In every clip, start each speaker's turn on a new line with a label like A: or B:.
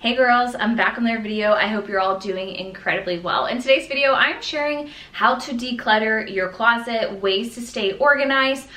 A: Hey girls, I'm back on another video. I hope you're all doing incredibly well. In today's video, I'm sharing how to declutter your closet, ways to stay organized,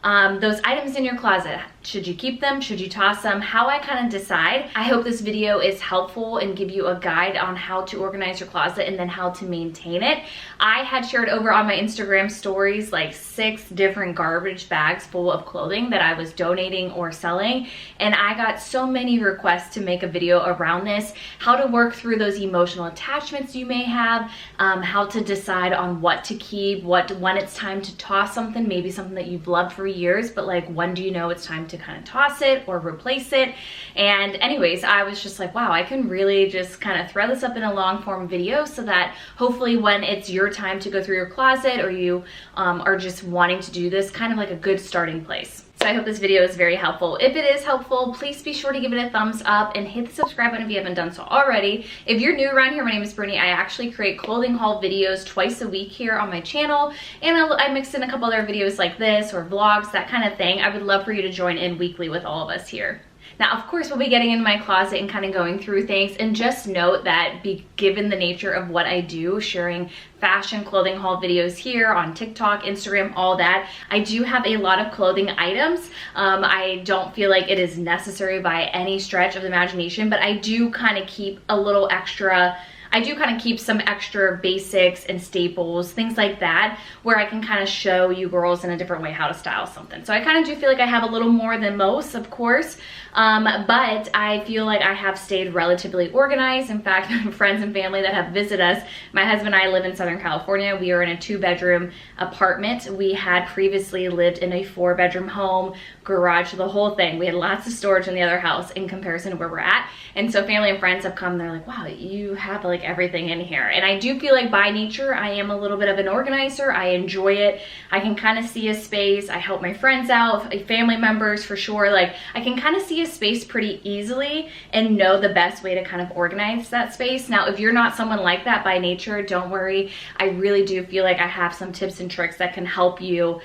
A: those items in your closet. Should you keep them? Should you toss them? How I kind of decide. I hope this video is helpful and give you a guide on how to organize your closet and then how to maintain it. I had shared over on my Instagram stories like 6 different garbage bags full of clothing that I was donating or selling, and I got so many requests to make a video around this, how to work through those emotional attachments you may have, how to decide on what to keep, when it's time to toss something, maybe something that you've loved for years, but like when do you know it's time to kind of toss it or replace it. And anyways, I was just like, wow, I can really just kind of throw this up in a long form video so that hopefully when it's your time to go through your closet, or you are just wanting to do this, kind of like a good starting place. So I hope this video is very helpful. If it is helpful, please be sure to give it a thumbs up and hit the subscribe button if you haven't done so already. If you're new around here, my name is Brittany. I actually create clothing haul videos twice a week here on my channel, and I mix in a couple other videos like this or vlogs, that kind of thing. I would love for you to join in weekly with all of us here. Now, of course, we'll be getting in my closet and kind of going through things, and just note that given the nature of what I do, sharing fashion clothing haul videos here on TikTok, Instagram, all that, I do have a lot of clothing items. I don't feel like it is necessary by any stretch of the imagination, but I do kind of keep a little extra. I do kind of keep some extra basics and staples, things like that, where I can kind of show you girls in a different way how to style something. So I kind of do feel like I have a little more than most, of course, but I feel like I have stayed relatively organized. In fact, friends and family that have visited us, my husband and I live in Southern California. We are in a 2-bedroom apartment. We had previously lived in a 4-bedroom home, garage, the whole thing. We had lots of storage in the other house in comparison to where we're at. And so family and friends have come, they're like, wow, you have like everything in here. And I do feel like by nature, I am a little bit of an organizer. I enjoy it. I can kind of see a space. I help my friends out, family members for sure. Like I can kind of see a space pretty easily and know the best way to kind of organize that space. Now, if you're not someone like that by nature, don't worry. I really do feel like I have some tips and tricks that can help you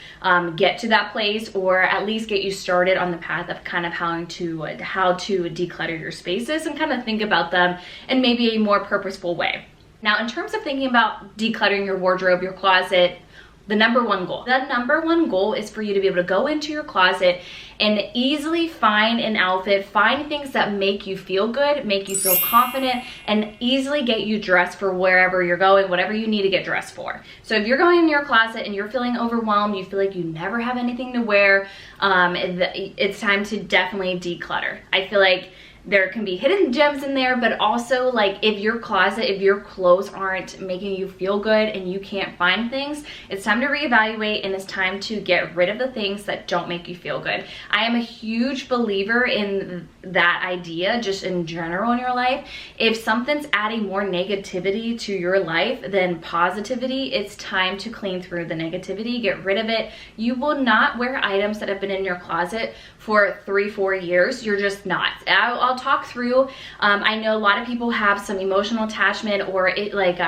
A: get to that place, or at least get you started on the path of kind of how to declutter your spaces and kind of think about them in maybe a more purposeful way. Now, in terms of thinking about decluttering your wardrobe, your closet, the number one goal is for you to be able to go into your closet and easily find an outfit, find things that make you feel good, make you feel confident, and easily get you dressed for wherever you're going, whatever you need to get dressed for. So if you're going in your closet and you're feeling overwhelmed, you feel like you never have anything to wear, it's time to definitely declutter. I feel like there can be hidden gems in there, but also like if your clothes aren't making you feel good and you can't find things, it's time to reevaluate, and it's time to get rid of the things that don't make you feel good. I am a huge believer in that idea just in general in your life. If something's adding more negativity to your life than positivity, it's time to clean through the negativity, get rid of it. You will not wear items that have been in your closet for 3-4 years. You're just not. I'll talk through. I know a lot of people have some emotional attachment, or it like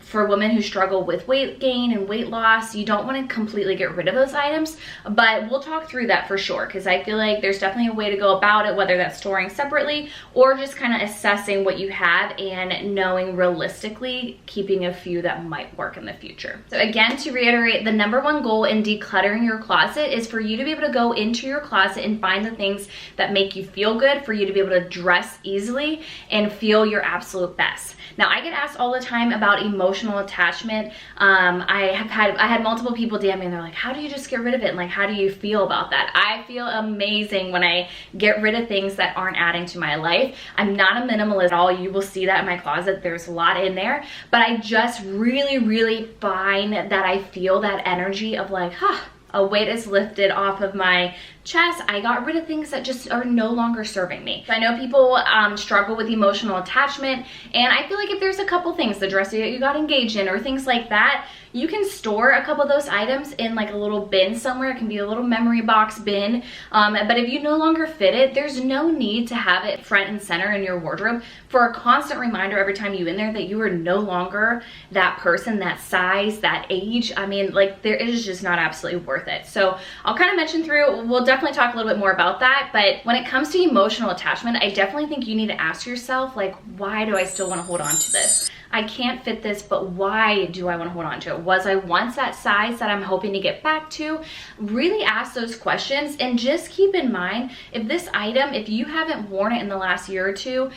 A: for women who struggle with weight gain and weight loss, you don't want to completely get rid of those items, but we'll talk through that for sure, because I feel like there's definitely a way to go about it, whether that's storing separately or just kind of assessing what you have and knowing realistically keeping a few that might work in the future. So again, to reiterate, the number one goal in decluttering your closet is for you to be able to go into your closet and find the things that make you feel good, for you to be able to dress easily and feel your absolute best. Now, I get asked all the time about emotional attachment. I had multiple people DM me and they're like, how do you just get rid of it? And like, how do you feel about that? I feel amazing when I get rid of things that aren't adding to my life. I'm not a minimalist at all. You will see that in my closet. There's a lot in there, but I just really find that I feel that energy of like, a weight is lifted off of my chest. I got rid of things that just are no longer serving me. I know people struggle with emotional attachment, and I feel like if there's a couple things, the dress that you got engaged in or things like that, you can store a couple of those items in like a little bin somewhere. It can be a little memory box bin, but if you no longer fit it, there's no need to have it front and center in your wardrobe for a constant reminder every time you in there that you are no longer that person, that size, that age. I mean, like, it is just not absolutely worth it. So I'll kind of mention through, we'll definitely talk a little bit more about that. But when it comes to emotional attachment, I definitely think you need to ask yourself, like, why do I still want to hold on to this? I can't fit this, but why do I want to hold on to it? Was I once that size that I'm hoping to get back to? Really ask those questions, and just keep in mind, if this item, if you haven't worn it in the last year or two,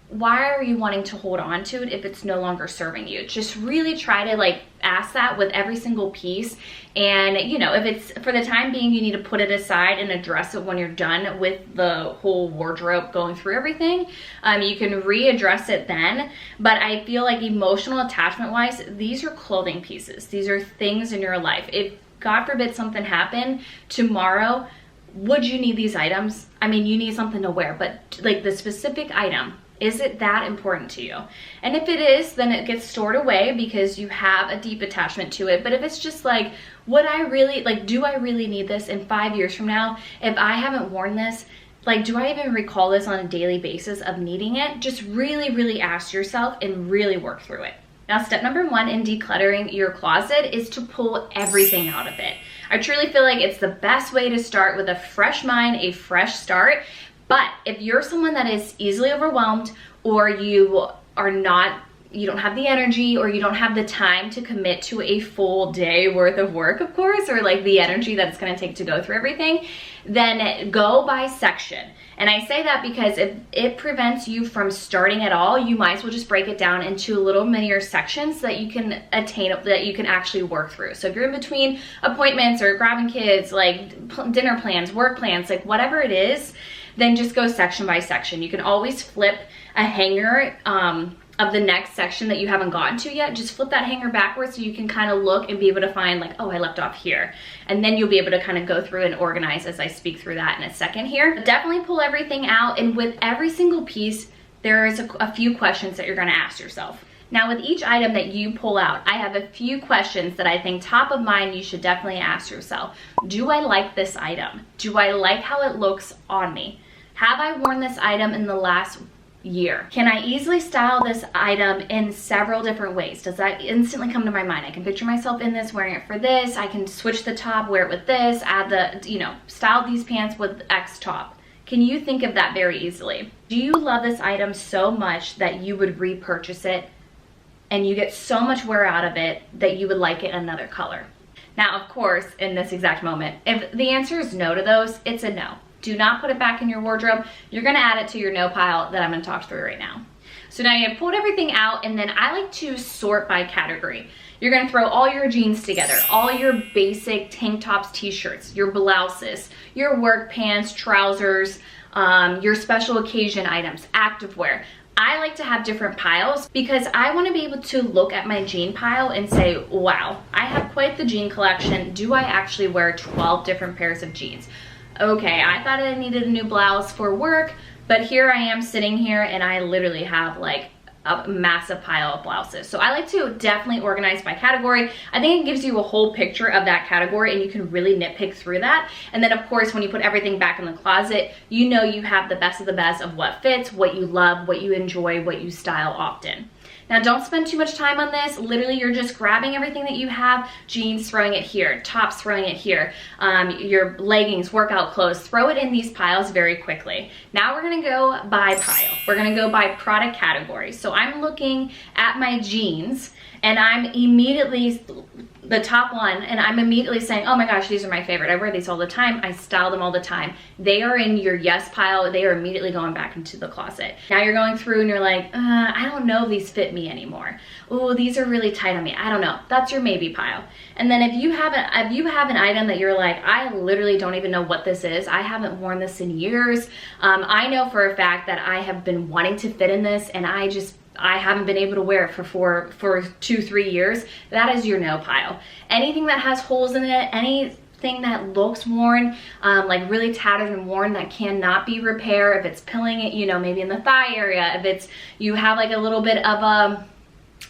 A: why are you wanting to hold on to it if it's no longer serving you? Just really try to like ask that with every single piece. And you know, if it's for the time being, you need to put it aside and address it when you're done with the whole wardrobe going through everything. You can readdress it then. But I feel like emotional attachment wise, these are clothing pieces. These are things in your life. If God forbid something happened tomorrow, would you need these items? I mean, you need something to wear, but like the specific item, is it that important to you? And if it is, then it gets stored away because you have a deep attachment to it. But if it's just like, would I really, like, do I really need this in 5 years from now? If I haven't worn this, like, do I even recall this on a daily basis of needing it? Just really, really ask yourself and really work through it. Now, step number 1 in decluttering your closet is to pull everything out of it. I truly feel like it's the best way to start with a fresh mind, a fresh start. But if you're someone that is easily overwhelmed, or you don't have the energy, or you don't have the time to commit to a full day worth of work, of course, or like the energy that it's going to take to go through everything, then go by section. And I say that because if it prevents you from starting at all, you might as well just break it down into little minier sections that you can attain, that you can actually work through. So if you're in between appointments or grabbing kids, like dinner plans, work plans, like whatever it is, then just go section by section. You can always flip a hanger of the next section that you haven't gotten to yet. Just flip that hanger backwards so you can kind of look and be able to find like, oh, I left off here. And then you'll be able to kind of go through and organize as I speak through that in a second here. But definitely pull everything out, and with every single piece, there is a few questions that you're gonna ask yourself. Now with each item that you pull out, I have a few questions that I think top of mind you should definitely ask yourself. Do I like this item? Do I like how it looks on me? Have I worn this item in the last year? Can I easily style this item in several different ways? Does that instantly come to my mind? I can picture myself in this, wearing it for this. I can switch the top, wear it with this, add the, you know, style these pants with X top. Can you think of that very easily? Do you love this item so much that you would repurchase it and you get so much wear out of it that you would like it another color? Now, of course, in this exact moment, if the answer is no to those, it's a no. Do not put it back in your wardrobe. You're gonna add it to your no pile that I'm gonna talk through right now. So now you have pulled everything out, and then I like to sort by category. You're gonna throw all your jeans together, all your basic tank tops, t-shirts, your blouses, your work pants, trousers, your special occasion items, activewear. I like to have different piles because I want to be able to look at my jean pile and say, wow, I have quite the jean collection. Do I actually wear 12 different pairs of jeans? Okay, I thought I needed a new blouse for work, but here I am sitting here and I literally have like a massive pile of blouses. So I like to definitely organize by category. I think it gives you a whole picture of that category and you can really nitpick through that. And then of course, when you put everything back in the closet, you know you have the best of the best of what fits, what you love, what you enjoy, what you style often. Now don't spend too much time on this. Literally, you're just grabbing everything that you have, jeans, throwing it here, tops, throwing it here, your leggings, workout clothes, throw it in these piles very quickly. Now we're gonna go by pile. We're gonna go by product category. So I'm looking at my jeans and I'm immediately, the top one, and I'm immediately saying, oh my gosh, these are my favorite. I wear these all the time. I style them all the time. They are in your yes pile. They are immediately going back into the closet. Now you're going through and you're like, I don't know if these fit me anymore. Oh, these are really tight on me. I don't know. That's your maybe pile. And then if you have an item that you're like, I literally don't even know what this is. I haven't worn this in years. I know for a fact that I have been wanting to fit in this and I haven't been able to wear it for 2-3 years. That is your no pile. Anything that has holes in it, anything that looks worn, like really tattered and worn that cannot be repaired, if it's pilling it, you know, maybe in the thigh area, if it's, you have like a little bit of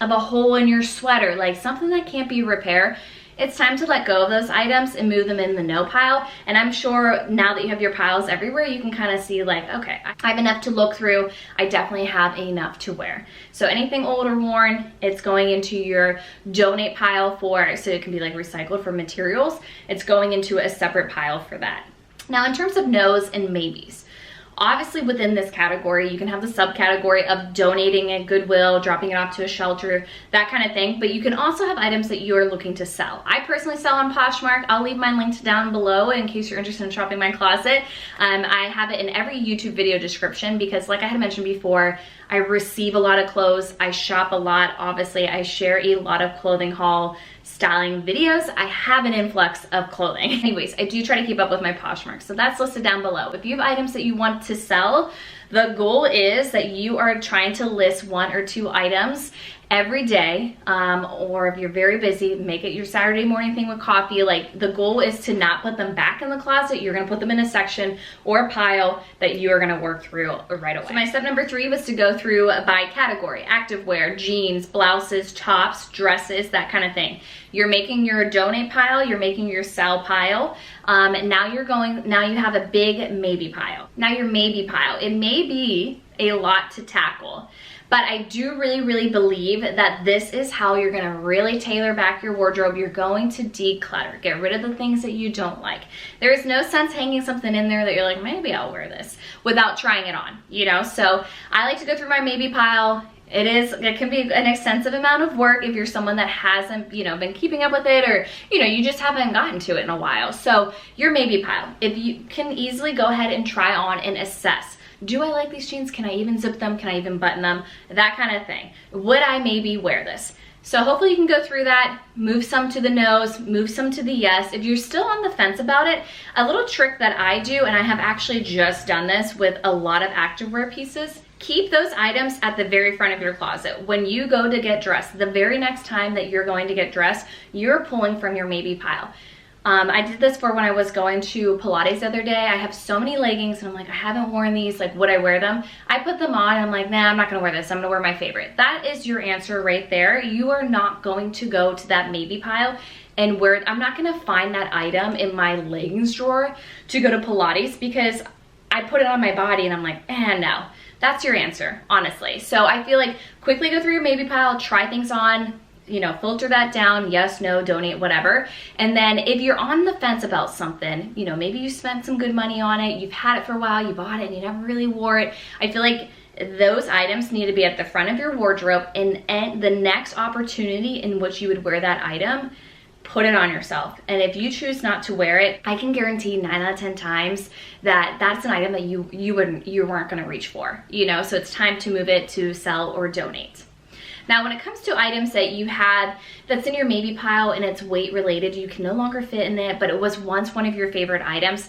A: a hole in your sweater, like something that can't be repaired, it's time to let go of those items and move them in the no pile. And I'm sure now that you have your piles everywhere, you can kind of see like, okay, I have enough to look through. I definitely have enough to wear. So anything old or worn, it's going into your donate pile so it can be like recycled for materials. It's going into a separate pile for that. Now, in terms of no's and maybes, obviously within this category, you can have the subcategory of donating at Goodwill, dropping it off to a shelter, that kind of thing. But you can also have items that you are looking to sell. I personally sell on Poshmark. I'll leave mine linked down below in case you're interested in shopping my closet. I have it in every YouTube video description because, like I had mentioned before, I receive a lot of clothes. I shop a lot. Obviously, I share a lot of clothing haul styling videos. I have an influx of clothing. Anyways, I do try to keep up with my Poshmark, so that's listed down below. If you have items that you want to sell, the goal is that you are trying to list 1 or 2 items every day, or if you're very busy, make it your Saturday morning thing with coffee. Like, the goal is to not put them back in the closet. You're gonna put them in a section or a pile that you are gonna work through right away. So my step number 3 was to go through by category: activewear, jeans, blouses, tops, dresses, that kind of thing. You're making your donate pile, you're making your sell pile. Now you have a big maybe pile. Now your maybe pile, it may be a lot to tackle, but I do really believe that this is how you're gonna really tailor back your wardrobe. You're going to declutter, get rid of the things that you don't like. There is no sense hanging something in there that you're like, maybe I'll wear this, without trying it on, you know? So I like to go through my maybe pile. It can be an extensive amount of work if you're someone that hasn't, you know, been keeping up with it, or, you know, you just haven't gotten to it in a while. So your maybe pile, if you can easily go ahead and try on and assess. Do I like these jeans? Can I even zip them? Can I even button them? That kind of thing. Would I maybe wear this? So hopefully you can go through that, move some to the no's, move some to the yes. If you're still on the fence about it, a little trick that I do, and I have actually just done this with a lot of activewear pieces, keep those items at the very front of your closet. When you go to get dressed, the very next time that you're going to get dressed, you're pulling from your maybe pile. I did this for when I was going to Pilates the other day. I have so many leggings and I'm like, I haven't worn these, like, would I wear them? I put them on and I'm like, nah, I'm not gonna wear this. I'm gonna wear my favorite. That is your answer right there. You are not going to go to that maybe pile and wear, I'm not gonna find that item in my leggings drawer to go to Pilates because I put it on my body and I'm like, no. That's your answer, honestly. So I feel like quickly go through your maybe pile, try things on, you know, filter that down, yes, no, donate, whatever. And then if you're on the fence about something, you know, maybe you spent some good money on it, you've had it for a while, you bought it and you never really wore it. I feel like those items need to be at the front of your wardrobe, and the next opportunity in which you would wear that item, put it on yourself. And if you choose not to wear it, I can guarantee 9 out of 10 times that that's an item that you weren't gonna reach for, you know? So it's time to move it to sell or donate. Now, when it comes to items that you had that's in your maybe pile and it's weight related, you can no longer fit in it, but it was once one of your favorite items,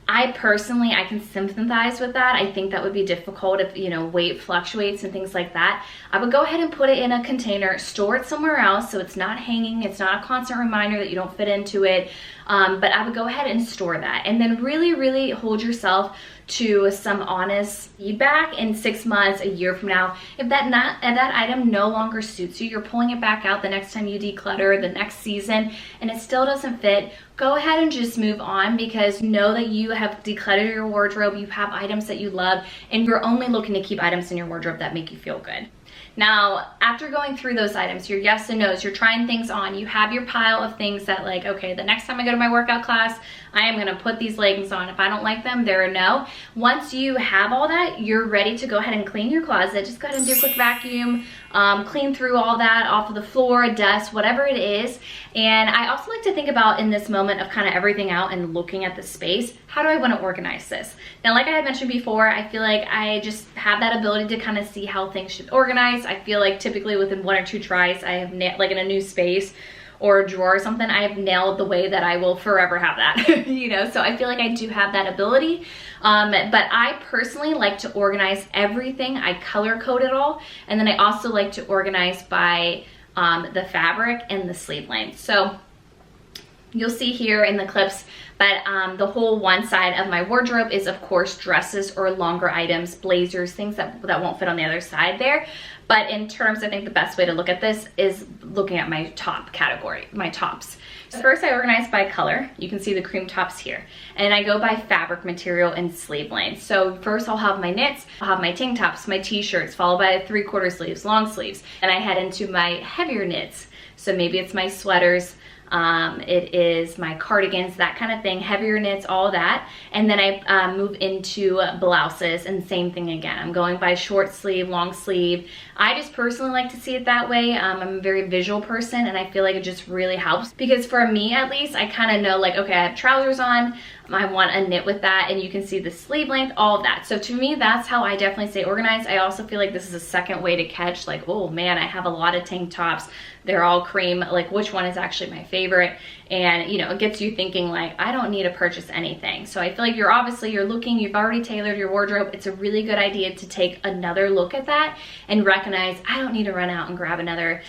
A: I personally can sympathize with that. I think that would be difficult if, you know, weight fluctuates and things like that. I would go ahead and put it in a container, store it somewhere else so it's not hanging, it's not a constant reminder that you don't fit into it. But I would go ahead and store that, and then really hold yourself to some honest feedback in 6 months, a year from now. If that item no longer suits you, you're pulling it back out the next time you declutter, the next season, and it still doesn't fit, go ahead and just move on, because know that you have decluttered your wardrobe, you have items that you love, and you're only looking to keep items in your wardrobe that make you feel good. Now, after going through those items, your yes and no's, you're trying things on, you have your pile of things that, like, okay, the next time I go to my workout class, I am gonna put these leggings on. If I don't like them, they're a no. Once you have all that, you're ready to go ahead and clean your closet. Just go ahead and do a quick vacuum, clean through all that off of the floor, dust, whatever it is. And I also like to think about, in this moment of kind of everything out and looking at the space, how do I want to organize this? Now, like I had mentioned before, I feel like I just have that ability to kind of see how things should organize. I feel like typically within 1 or 2 tries, I have, like in a new space or a drawer or something, I have nailed the way that I will forever have that, you know? So I feel like I do have that ability. But I personally like to organize everything. I color code it all. And then I also like to organize by the fabric and the sleeve length. So you'll see here in the clips, but the whole one side of my wardrobe is, of course, dresses or longer items, blazers, things that won't fit on the other side there. But in terms, I think the best way to look at this is looking at my top category, my tops. So first, I organize by color. You can see the cream tops here. And I go by fabric material and sleeve length. So first I'll have my knits, I'll have my tank tops, my t-shirts, followed by 3/4 sleeves, long sleeves. And I head into my heavier knits. So maybe it's my sweaters, It is my cardigans, that kind of thing, heavier knits, all that. And then I move into blouses, and same thing again. I'm going by short sleeve, long sleeve. I just personally like to see it that way. I'm a very visual person, and I feel like it just really helps, because for me at least, I kind of know like, okay, I have trousers on, I want a knit with that, and you can see the sleeve length, all of that. So to me, that's how I definitely stay organized. I also feel like this is a second way to catch like, oh man, I have a lot of tank tops. They're all cream, like which one is actually my favorite? And you know, it gets you thinking like, I don't need to purchase anything. So I feel like you're looking, you've already tailored your wardrobe. It's a really good idea to take another look at that and recognize, I don't need to run out and grab another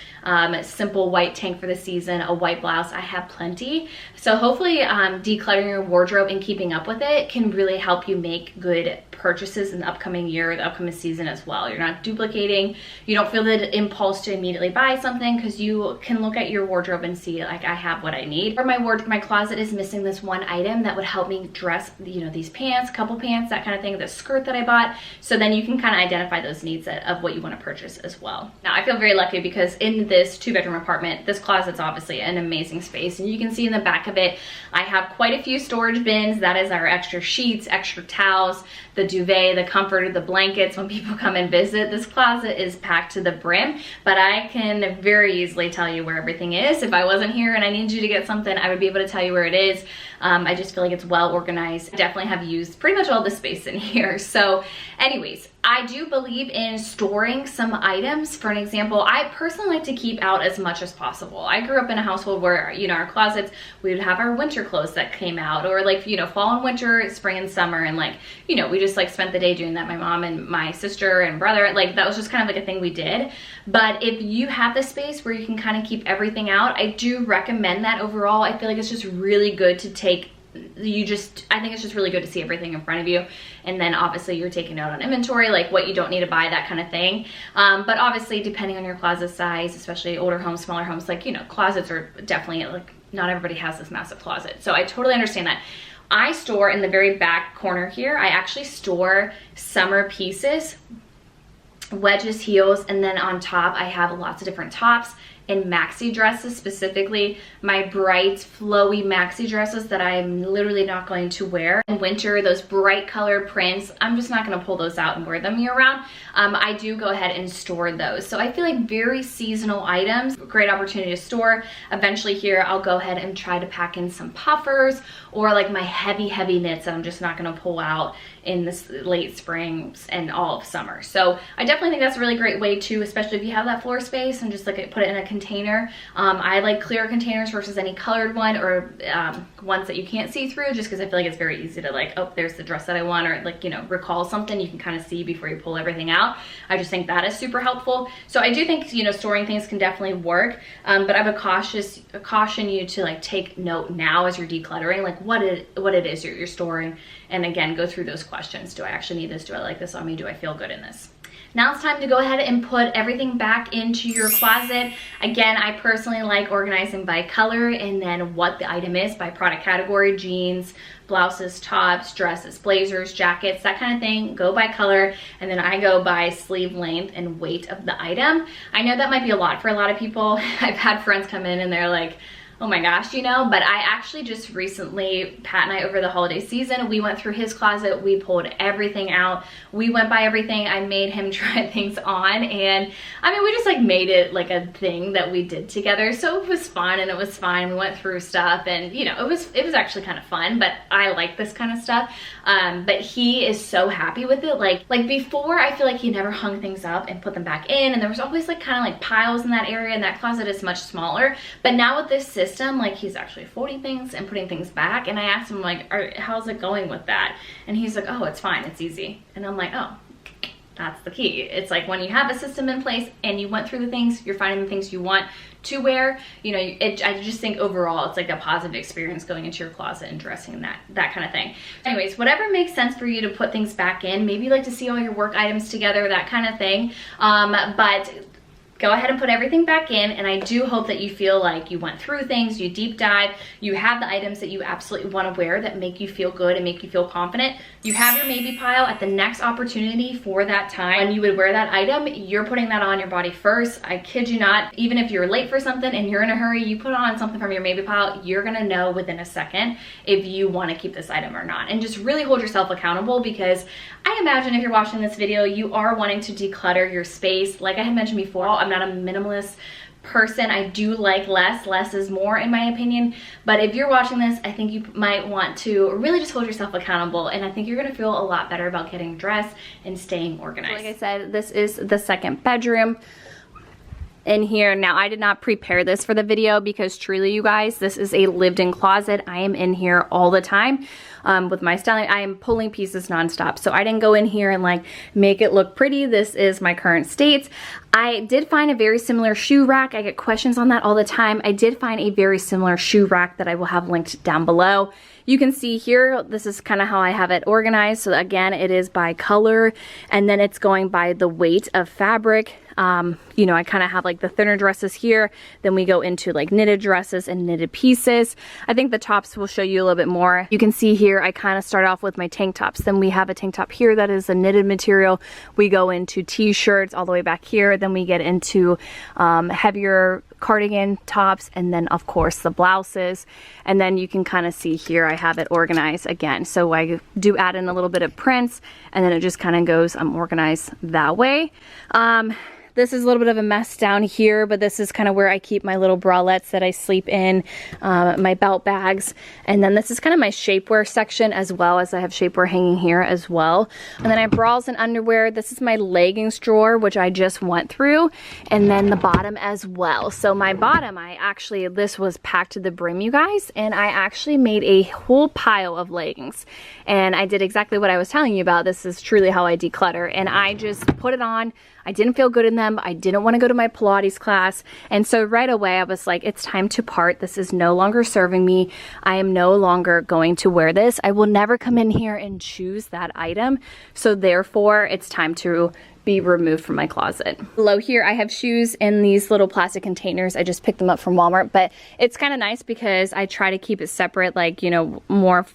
A: simple white tank for the season, a white blouse. I have plenty. So hopefully decluttering your wardrobe and keeping up with it can really help you make good purchases in the upcoming year, the upcoming season as well. You're not duplicating. You don't feel the impulse to immediately buy something, because you can look at your wardrobe and see like, I have what I need. Or my closet is missing this one item that would help me dress, you know, these pants, couple pants, that kind of thing, the skirt that I bought. So then you can kind of identify those needs of what you want to purchase as well. Now I feel very lucky because in this 2-bedroom apartment, this closet's obviously an amazing space, and you can see in the back of it, I have quite a few storage bins. That is our extra sheets, extra towels, the duvet, the comforter, the blankets. When people come and visit, this closet is packed to the brim, but I can very easily tell you where everything is. If I wasn't here and I needed you to get something, I would be able to tell you where it is. I just feel like it's well organized. I definitely have used pretty much all the space in here. So anyways, I do believe in storing some items. For an example, I personally like to keep out as much as possible. I grew up in a household where, you know, our closets, we would have our winter clothes that came out, or like, you know, fall and winter, spring and summer, and like, you know, we just like spent the day doing that. My mom and my sister and brother, like that was just kind of like a thing we did. But if you have the space where you can kind of keep everything out, I do recommend that overall. I feel like it's just really good to take, I think it's just really good to see everything in front of you. And then obviously you're taking note on inventory, like what you don't need to buy, that kind of thing. But obviously depending on your closet size, especially older homes, smaller homes, like, you know, closets are definitely like, not everybody has this massive closet. So I totally understand that. I store in the very back corner here, I actually store summer pieces, wedges, heels, and then on top I have lots of different tops and maxi dresses, specifically my bright flowy maxi dresses that I'm literally not going to wear in winter. Those bright color prints, I'm just not going to pull those out and wear them year round. I do go ahead and store those. So I feel like very seasonal items, great opportunity to store. Eventually here I'll go ahead and try to pack in some puffers, or like my heavy knits that I'm just not going to pull out in this late spring and all of summer. So I definitely think that's a really great way too, especially if you have that floor space, and just like put it in a container. I like clear containers versus any colored one, or ones that you can't see through, just because I feel like it's very easy to like, oh, there's the dress that I want, or like, you know, recall something you can kind of see before you pull everything out. I just think that is super helpful. So I do think, you know, storing things can definitely work, but I would caution you to like take note now as you're decluttering, like what it is you're storing, and again, go through those questions. Do I actually need this? Do I like this on me? Do I feel good in this? Now it's time to go ahead and put everything back into your closet. Again, I personally like organizing by color, and then what the item is by product category: jeans, blouses, tops, dresses, blazers, jackets, that kind of thing. Go by color, and then I go by sleeve length and weight of the item. I know that might be a lot for a lot of people. I've had friends come in and they're like, oh my gosh, you know, but I actually just recently, Pat and I, over the holiday season, we went through his closet, we pulled everything out, we went by everything, I made him try things on, and I mean, we just like made it like a thing that we did together. So it was fun and it was fine. We went through stuff, and you know, it was actually kind of fun, but I like this kind of stuff. But he is so happy with it. Like before, I feel like he never hung things up and put them back in, and there was always like kind of like piles in that area, and that closet is much smaller. But now with this system, like he's actually folding things and putting things back, and I asked him like, how's it going with that? And he's like, oh, it's fine, it's easy. And I'm like, oh, that's the key. It's like when you have a system in place and you went through the things, you're finding the things you want to wear, you know, I just think overall it's like a positive experience going into your closet and dressing, that kind of thing. Anyways, whatever makes sense for you to put things back in. Maybe you like to see all your work items together, that kind of thing. But go ahead and put everything back in, and I do hope that you feel like you went through things, you deep dive, you have the items that you absolutely want to wear that make you feel good and make you feel confident. You have your maybe pile. At the next opportunity for that time when you would wear that item, you're putting that on your body first. I kid you not, even if you're late for something and you're in a hurry, you put on something from your maybe pile, you're gonna know within a second if you want to keep this item or not. And just really hold yourself accountable, because I imagine if you're watching this video, you are wanting to declutter your space. Like I had mentioned before, I'm not a minimalist person. I do like less is more in my opinion, but if you're watching this, I think you might want to really just hold yourself accountable, and I think you're gonna feel a lot better about getting dressed and staying organized. Like I said, this is the second bedroom in here. Now, I did not prepare this for the video because truly, you guys, this is a lived-in closet. I am in here all the time with my styling. I am pulling pieces nonstop, so I didn't go in here and like make it look pretty. This is my current state. I did find a very similar shoe rack. I get questions on that all the time. I did find a very similar shoe rack that I will have linked down below. You can see here, this is kind of how I have it organized. So again, it is by color, and then it's going by the weight of fabric. You know, I kind of have like the thinner dresses here, then we go into like knitted dresses and knitted pieces. I think the tops will show you a little bit more. You can see here, I kind of start off with my tank tops. Then we have a tank top here that is a knitted material. We go into t-shirts all the way back here. Then we get into heavier cardigan tops, and then of course the blouses. And then you can kind of see here, I have it organized again. So I do add in a little bit of prints, and then it just kind of goes organized that way. This is a little bit of a mess down here, but this is kind of where I keep my little bralettes that I sleep in, my belt bags. And then this is kind of my shapewear section, as well as I have shapewear hanging here as well. And then I have bras and underwear. This is my leggings drawer, which I just went through. And then the bottom as well. So my bottom, this was packed to the brim, you guys. And I actually made a whole pile of leggings. And I did exactly what I was telling you about. This is truly how I declutter. And I just put it on. I didn't feel good in them. I didn't want to go to my Pilates class. And so right away I was like, it's time to part. This is no longer serving me. I am no longer going to wear this. I will never come in here and choose that item. So therefore it's time to be removed from my closet. Below here I have shoes in these little plastic containers. I just picked them up from Walmart, but it's kind of nice because I try to keep it separate, like, you know, more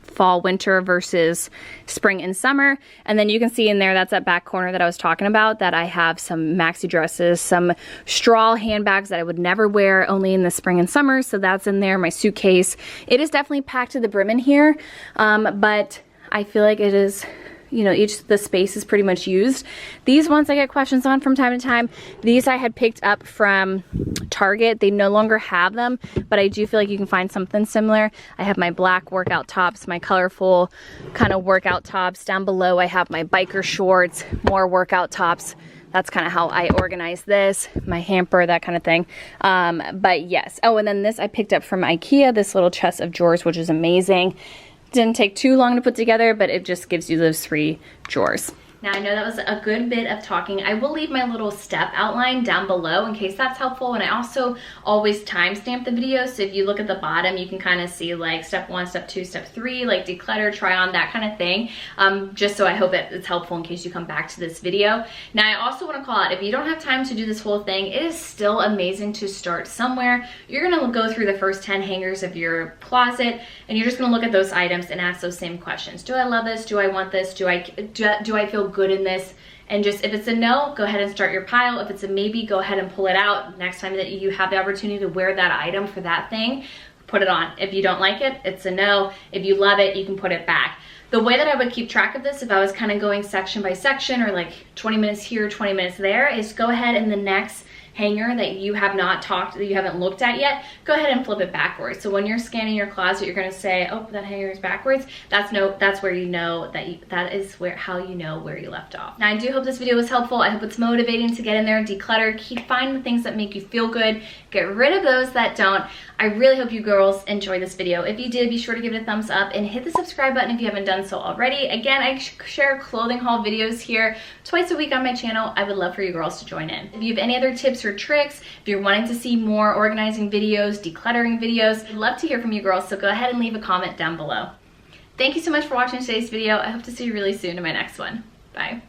A: fall, winter versus spring and summer. And then you can see in there, that's that back corner that I was talking about, that I have some maxi dresses, some straw handbags that I would never wear, only in the spring and summer. So that's in there, my suitcase. It is definitely packed to the brim in here, but I feel like it is, you know, the space is pretty much used. These ones I get questions on from time to time. These I had picked up from Target. They no longer have them, but I do feel like you can find something similar. I have my black workout tops, my colorful kind of workout tops. Down below I have my biker shorts, more workout tops. That's kind of how I organize this, my hamper, that kind of thing. But yes. Oh, and then this I picked up from IKEA, this little chest of drawers, which is amazing. Didn't take too long to put together, but it just gives you those 3 drawers. Now, I know that was a good bit of talking. I will leave my little step outline down below in case that's helpful. And I also always timestamp the video. So if you look at the bottom, you can kind of see like step 1, step 2, step 3, like declutter, try on, that kind of thing. Just so I hope it's helpful in case you come back to this video. Now, I also want to call out, if you don't have time to do this whole thing, it is still amazing to start somewhere. You're going to go through the first 10 hangers of your closet, and you're just going to look at those items and ask those same questions. Do I love this? Do I want this? Do I feel good in this? And just, if it's a no, go ahead and start your pile. If it's a maybe, go ahead and pull it out. Next time that you have the opportunity to wear that item for that thing, put it on. If you don't like it, it's a no. If you love it, you can put it back. The way that I would keep track of this, if I was kind of going section by section, or like 20 minutes here, 20 minutes there, is go ahead and the next hanger that you have that you haven't looked at yet, go ahead and flip it backwards. So when you're scanning your closet, you're gonna say, oh, that hanger is backwards. That's where you know that is how you know where you left off. Now, I do hope this video was helpful. I hope it's motivating to get in there and declutter. Keep finding the things that make you feel good. Get rid of those that don't. I really hope you girls enjoyed this video. If you did, be sure to give it a thumbs up and hit the subscribe button if you haven't done so already. Again, I share clothing haul videos here twice a week on my channel. I would love for you girls to join in. If you have any other tips or tricks, if you're wanting to see more organizing videos, decluttering videos, I'd love to hear from you girls, so go ahead and leave a comment down below. Thank you so much for watching today's video. I hope to see you really soon in my next one. Bye.